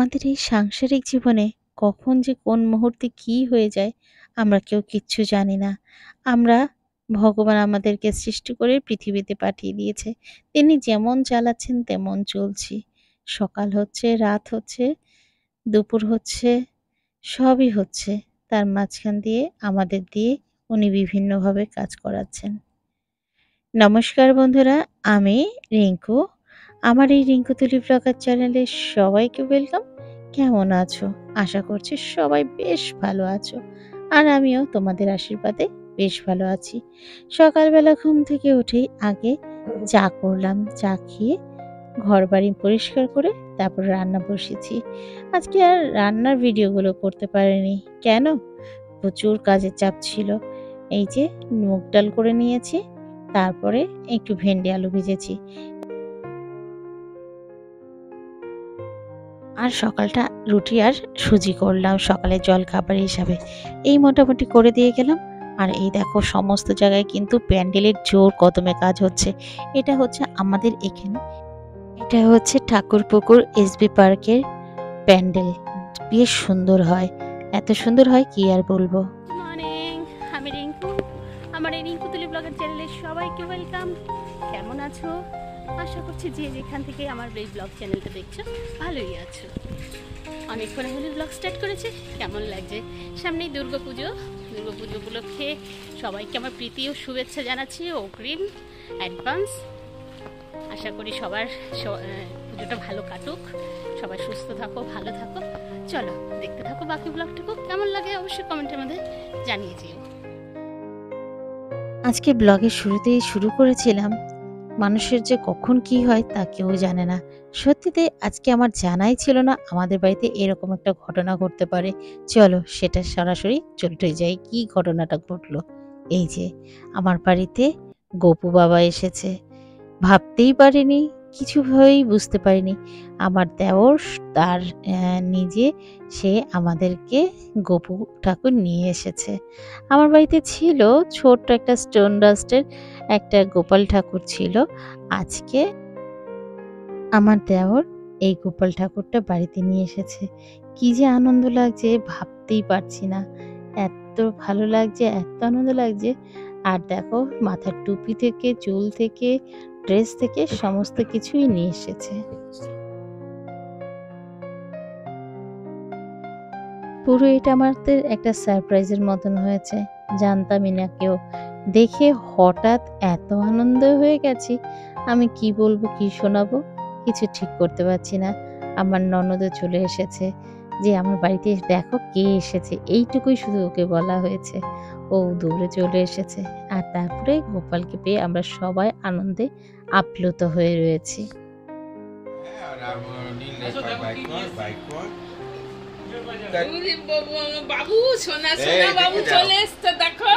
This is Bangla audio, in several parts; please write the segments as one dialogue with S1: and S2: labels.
S1: আমাদের এই সাংসারিক জীবনে কখন যে কোন মুহূর্তে কি হয়ে যায় আমরা কেউ কিচ্ছু জানি না। আমরা ভগবান আমাদেরকে সৃষ্টি করে পৃথিবীতে পাঠিয়ে দিয়েছে। তিনি যেমন চালাচ্ছেন তেমন চলছি। সকাল হচ্ছে, রাত হচ্ছে, দুপুর হচ্ছে, সবই হচ্ছে। তার মাঝখান দিয়ে আমাদের দিয়ে উনি বিভিন্নভাবে কাজ করাচ্ছেন। নমস্কার বন্ধুরা, আমি রিঙ্কু। আমার এই রিঙ্কু তুলি ব্লগার চ্যানেলে সবাইকে ওয়েলকাম। কেমন আছো? আশা করছি সবাই বেশ ভালো আছো। আর আমিও তোমাদের আশীর্বাদে বেশ ভালো আছি। সকালবেলা ঘুম থেকে উঠেই আগে চা করলাম। চা খেয়ে ঘরবাড়ি পরিষ্কার করে তারপর রান্না বসেছি। আজকে আর রান্নার ভিডিওগুলো করতে পারিনি। কেন? প্রচুর কাজের চাপ ছিল। এই যে মুগ ডাল করে নিয়েছি, তারপরে একটু ভেন্ডি আলু ভেজেছি। আর সকালটা রুটি আর সুজি করলাম সকালের জলখাবার হিসাবে। এই মোটামুটি করে দিয়ে গেলাম। আর এই দেখো সমস্ত জায়গায় কিন্তু প্যান্ডেলের জোর কদমে কাজ হচ্ছে। এটা হচ্ছে আমাদের এখানে, এটা হচ্ছে ঠাকুরপুকুর এসবি পার্কের প্যান্ডেল। বেশ সুন্দর হয়, এত সুন্দর হয় কি আর বলবো।
S2: মর্নিং, আমি রিঙ্কু। আমার এই রিঙ্কু তুলি ব্লগের চ্যানেলে সবাইকে ওয়েলকাম। কেমন আছো? আশা করছি যে যেখান থেকে আমার এই ব্লগ চ্যানেলটা দেখছো ভালোই আছো। অনেকক্ষণ হলে ব্লগ স্টার্ট করেছে। কেমন লাগছে? সামনেই দুর্গাপুজো উপলক্ষে সবাইকে আমার প্রীতি ও শুভেচ্ছা জানাচ্ছি অগ্রিম অ্যাডভান্স। আশা করি সবার পুজোটা ভালো কাটুক, সবাই সুস্থ থাকো, ভালো থাকো। চলো দেখতে থাকো বাকি ব্লগটুকু। কেমন লাগে অবশ্যই কমেন্টের মধ্যে জানিয়ে দিও।
S1: আজকে ব্লগের শুরুতেই শুরু করেছিলাম, মানুষের যে কখন কি হয় তা কেউ জানে না। সত্যিতে আজকে আমার জানাই ছিল না আমাদের বাড়িতে এরকম একটা ঘটনা ঘটতে পারে। চলো সেটা সরাসরি চলে যাই, কি ঘটনাটা ঘটলো। এই যে আমার বাড়িতে গপু বাবা এসেছে। ভাবতেই পারিনি, কিছুভাবেই বুঝতে পারিনি। আমার দেওর তার নিজে সে আমাদেরকে গপু ঠাকুর নিয়ে এসেছে। আমার বাড়িতে ছিল ছোট্ট একটা স্টোন ডাস্টের একটা গোপাল ঠাকুর ছিল। আজকে আমার দেওর এই গোপাল ঠাকুরটা বাড়িতে নিয়ে এসেছে। কি যে আনন্দ লাগছে ভাবতেই পারছি না। এত ভালো লাগছে, এত আনন্দ লাগছে। আর দেখো মাথার টুপি থেকে, চুল থেকে, ড্রেস থেকে সমস্ত কিছুই নিয়ে এসেছে। পুরো এটা আমাদের একটা সারপ্রাইজের মতন হয়েছে, জানতামই না কেউ। দেখে হঠাৎ এত আনন্দ হয়ে গেছি, আমি কি বলবো কি শোনাবো কিছু ঠিক করতে পারছি না। আমার ননদও চলে এসেছে যে আমার বাড়িতে দেখো কে এসেছে, এইটুকুই শুধু ওকে বলা হয়েছে। ও দৌড়ে চলে এসেছে। আর তারপরে গোপালকে পেয়ে আমরা সবাই আনন্দে আপ্লুত হয়ে রয়েছি।
S3: বাবু সোনা সোনা বাবু চলে এসছে। দেখো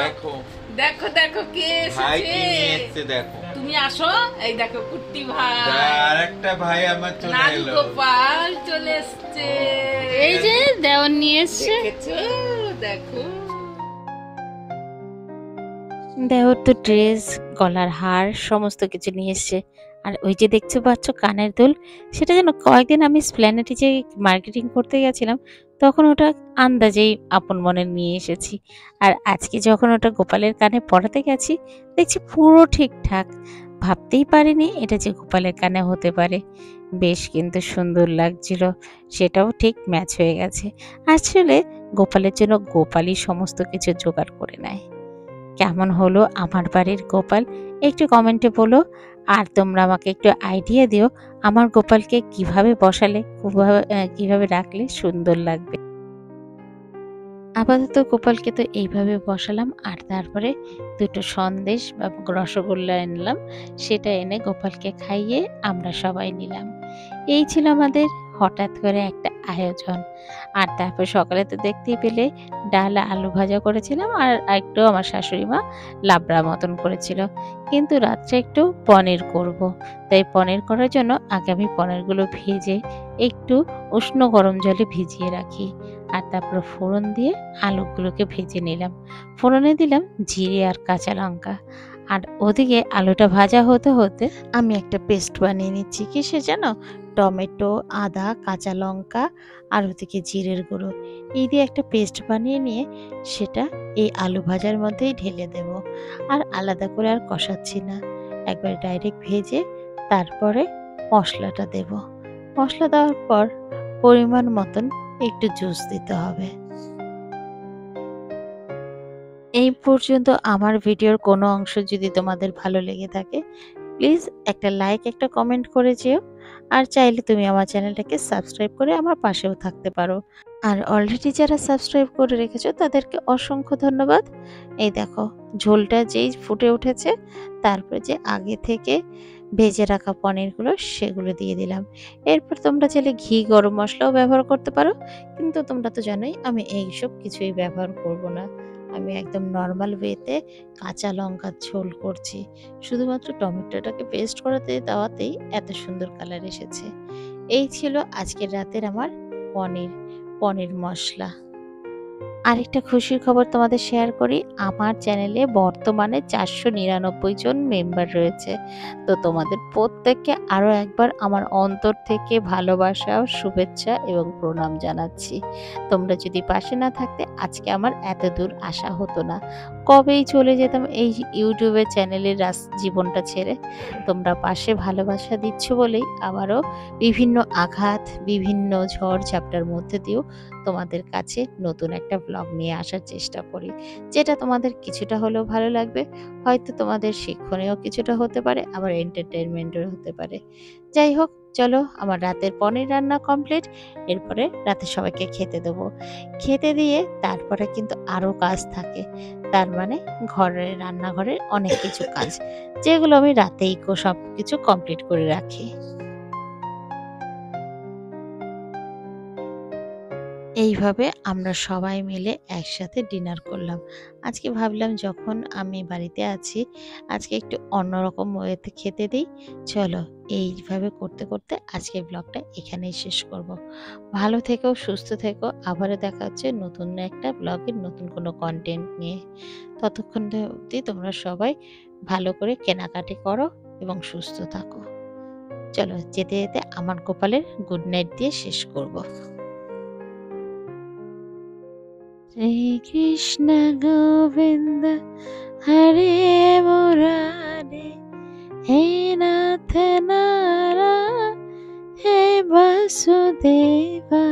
S3: দেখো দেখো দেখো কে এসেছে দেখো। তুমি আসো, এই দেখো কুট্টি ভাই, আরেকটা ভাই আমার চলে এলো। গোপাল চলে এসছে,
S2: এই যে দেওয়ার নিয়ে এসছে।
S3: দেখো
S1: দেওর তো ড্রেস, গলার হার সমস্ত কিছু নিয়ে এসছে। আর ওই যে দেখতে পাচ্ছ কানের দুল, সেটা যেন কয়েকদিন আমি স্প্ল্যানেটে যে মার্কেটিং করতে গেছিলাম তখন ওটা আন্দাজেই আপন মনে নিয়ে এসেছি। আর আজকে যখন ওটা গোপালের কানে পরাতে গেছি দেখছি পুরো ঠিকঠাক। ভাবতেই পারিনি এটা যে গোপালের কানে হতে পারে। বেশ কিন্তু সুন্দর লাগছিল, সেটাও ঠিক ম্যাচ হয়ে গেছে। আসলে গোপালের জন্য গোপালই সমস্ত কিছু জোগাড় করে নেয়। কেমন হলো আমার বাড়ির গোপাল একটু কমেন্টে বলো। আর তোমরা আমাকে একটু আইডিয়া দিও আমার গোপালকে কিভাবে বসালে, কিভাবে রাখলে সুন্দর লাগবে। আপাতত গোপালকে তো এইভাবে বসালাম। আর তারপরে দুটো সন্দেশ বা রসগোল্লা এনলাম, সেটা এনে গোপালকে খাইয়ে আমরা সবাই নিলাম। এই ছিল আমাদের হঠাৎ করে একটা আয়োজন। আর তারপর সকালে তো দেখতেই পেলে ডাল আলু ভাজা করেছিলাম, আর একটু আমার শাশুড়ি মা লাবড়া মতন করেছিল। কিন্তু রাত্রে একটু পনির করব, তাই পনির করার জন্য আগে আমি পনিরগুলো ভেজে একটু উষ্ণ গরম জলে ভিজিয়ে রাখি। আর তারপর ফোড়ন দিয়ে আলুগুলোকে ভেজে নিলাম। ফোড়নে দিলাম জিরে আর কাঁচা লঙ্কা। আর ওদিকে আলুটা ভাজা হতে হতে আমি একটা পেস্ট বানিয়ে নিচ্ছি। কিসে জানো? টমেটো, আদা, কাঁচা লঙ্কা আর ওদিকে জিরের গুঁড়ো এই দিয়ে একটা পেস্ট বানিয়ে নিয়ে সেটা এই আলু ভাজার মধ্যেই ঢেলে দেব। আর আলাদা করে আর কষাচ্ছি না, একবার ডাইরেক্ট ভেজে তারপরে মশলাটা দেব। মশলা দেওয়ার পর পরিমাণ মতন একটু জুস দিতে হবে। এই পর্যন্ত আমার ভিডিওর কোনো অংশ যদি তোমাদের ভালো লেগে থাকে প্লিজ একটা লাইক একটা কমেন্ট করে যেও। আর চাইলে তুমি আমার চ্যানেলটাকে সাবস্ক্রাইব করে আমার পাশেও থাকতে পারো। আর অলরেডি যারা সাবস্ক্রাইব করে রেখেছো তাদেরকে অসংখ্য ধন্যবাদ। এই দেখো ঝোলটা যেই ফুটে উঠেছে তারপরে যে আগে থেকে ভেজে রাখা পনিরগুলো সেগুলো দিয়ে দিলাম। এরপর তোমরা চাইলে ঘি গরম মশলাও ব্যবহার করতে পারো, কিন্তু তোমরা তো জানোই আমি এইসব কিছুই ব্যবহার করব না। আমি একদম নর্মাল ওয়েতে কাঁচা লঙ্কার ঝোল করছি। শুধুমাত্র টমেটোটাকে পেস্ট করাতে দেওয়াতেই এত সুন্দর কালার এসেছে। এই ছিল আজকের রাতের আমার পনির মশলা। আরেকটা খুশির খবর তোমাদের শেয়ার করি, আমার চ্যানেলে বর্তমানে 499 জন মেম্বার রয়েছে। তো তোমাদের প্রত্যেককে আরও একবার আমার অন্তর থেকে ভালোবাসা, শুভেচ্ছা এবং প্রণাম জানাচ্ছি। তোমরা যদি পাশে না থাকতে আজকে আমার এত দূর আসা হতো না, কবেই চলে যেতাম এই ইউটিউবের চ্যানেলের জীবনটা ছেড়ে। তোমরা পাশে ভালোবাসা দিচ্ছ বলেই আবারও বিভিন্ন আঘাত, বিভিন্ন ঝড় ঝাপটার মধ্যে দিয়েও তোমাদের কাছে নতুন একটা ব্লগ নিয়ে আসার চেষ্টা করি, যেটা তোমাদের কিছুটা হলেও ভালো লাগবে। হয়তো তোমাদের শিক্ষণীয় কিছুটা হতে পারে, আবার এন্টারটেনমেন্টের হতে পারে। যাই হোক, চলো আমার রাতের পনির রান্না কমপ্লিট। এরপরে রাতে সবাইকে খেতে দেবো। খেতে দিয়ে তারপরে কিন্তু আরও কাজ থাকে, তার মানে ঘরের রান্নাঘরের অনেক কিছু কাজ, যেগুলো আমি রাতেই সব কিছু কমপ্লিট করে রাখি। এইভাবে আমরা সবাই মিলে একসাথে ডিনার করলাম। আজকে ভাবলাম যখন আমি বাড়িতে আছি আজকে একটু অন্যরকম ওয়েতে খেতে দিই। চলো এইভাবে করতে করতে আজকের ব্লগটা এখানেই শেষ করব। ভালো থেকো, সুস্থ থেকো। আবারও দেখা হচ্ছে নতুন একটা ব্লগের নতুন কোনো কন্টেন্ট নিয়ে। ততক্ষণ অবধি তোমরা সবাই ভালো করে কেনাকাটি করো এবং সুস্থ থাকো। চলো যেতে যেতে আমার গোপালের গুড নাইট দিয়ে শেষ করব। শ্রী কৃষ্ণ গোবিন্দ হরে মুরারে, হে নাথ নারায়ণ হে বাসুদেবা।